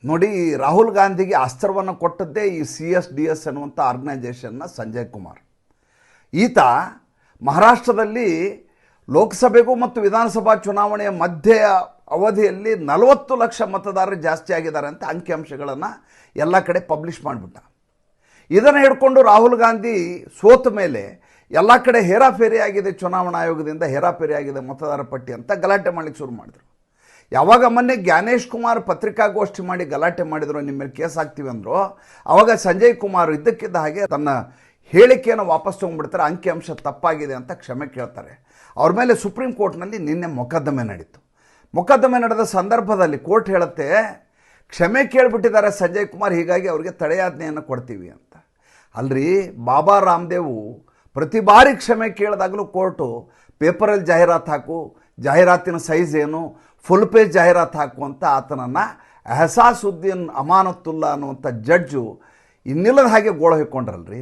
ನೋಡಿ, ರಾಹುಲ್ ಗಾಂಧಿಗೆ ಅಸ್ತ್ರವನ್ನು ಕೊಟ್ಟದ್ದೇ ಈ CSDS ಅನ್ನುವಂಥ ಆರ್ಗನೈಜೇಷನ್ನ ಸಂಜಯ್ ಕುಮಾರ್. ಈತ ಮಹಾರಾಷ್ಟ್ರದಲ್ಲಿ ಲೋಕಸಭೆಗೂ ಮತ್ತು ವಿಧಾನಸಭಾ ಚುನಾವಣೆಯ ಮಧ್ಯ ಅವಧಿಯಲ್ಲಿ 40 ಲಕ್ಷ ಮತದಾರರು ಜಾಸ್ತಿ ಆಗಿದ್ದಾರೆ ಅಂತ ಅಂಕಿಅಂಶಗಳನ್ನು ಎಲ್ಲ ಕಡೆ ಪಬ್ಲಿಷ್ ಮಾಡಿಬಿಟ್ಟ. ಇದನ್ನು ಹಿಡ್ಕೊಂಡು ರಾಹುಲ್ ಗಾಂಧಿ ಸೋತ ಮೇಲೆ ಎಲ್ಲ ಕಡೆ ಹೇರಾಫೇರಿ ಆಗಿದೆ, ಚುನಾವಣಾ ಆಯೋಗದಿಂದ ಹೇರಾಫೇರಿ ಆಗಿದೆ ಮತದಾರ ಪಟ್ಟಿ ಅಂತ ಗಲಾಟೆ ಮಾಡಲಿಕ್ಕೆ ಶುರು ಮಾಡಿದ್ರು. ಯಾವಾಗ ಮೊನ್ನೆ ಜ್ಞಾನೇಶ್ ಕುಮಾರ್ ಪತ್ರಿಕಾಗೋಷ್ಠಿ ಮಾಡಿ ಗಲಾಟೆ ಮಾಡಿದ್ರು, ನಿಮ್ಮ ಮೇಲೆ ಕೇಸ್ ಹಾಕ್ತೀವಿ ಅಂದರು, ಆವಾಗ ಸಂಜಯ್ ಕುಮಾರ್ ಇದ್ದಕ್ಕಿದ್ದ ಹಾಗೆ ತನ್ನ ಹೇಳಿಕೆಯನ್ನು ವಾಪಸ್ ತೊಗೊಂಡ್ಬಿಡ್ತಾರೆ. ಅಂಕಿಅಂಶ ತಪ್ಪಾಗಿದೆ ಅಂತ ಕ್ಷಮೆ ಕೇಳ್ತಾರೆ. ಅವ್ರ ಮೇಲೆ ಸುಪ್ರೀಂ ಕೋರ್ಟ್ನಲ್ಲಿ ನಿನ್ನೆ ಮೊಕದ್ದಮೆ ನಡೀತು. ಮೊಕದ್ದಮೆ ನಡೆದ ಸಂದರ್ಭದಲ್ಲಿ ಕೋರ್ಟ್ ಹೇಳುತ್ತೆ, ಕ್ಷಮೆ ಕೇಳಿಬಿಟ್ಟಿದ್ದಾರೆ ಸಂಜಯ್ ಕುಮಾರ್, ಹೀಗಾಗಿ ಅವರಿಗೆ ತಡೆಯಾಜ್ಞೆಯನ್ನು ಕೊಡ್ತೀವಿ ಅಂತ. ಅಲ್ರಿ, ಬಾಬಾ ರಾಮದೇವು ಪ್ರತಿ ಬಾರಿ ಕ್ಷಮೆ ಕೇಳಿದಾಗಲೂ ಕೋರ್ಟು ಪೇಪರಲ್ಲಿ ಜಾಹೀರಾತು ಹಾಕು, ಜಾಹೀರಾತಿನ ಸೈಜ್ ಏನು, ಫುಲ್ ಪೇಜ್ ಜಾಹೀರಾತು ಹಾಕು ಅಂತ ಆತನನ್ನು ಎಹಸಾಸುದ್ದೀನ್ ಅಮಾನತುಲ್ಲಾ ಅನ್ನುವಂಥ ಜಡ್ಜು ಇನ್ನಿಲ್ಲದ ಹಾಗೆ ಗೋಳು ಹೊಯ್ಕೊಂಡ್ರಲ್ರಿ.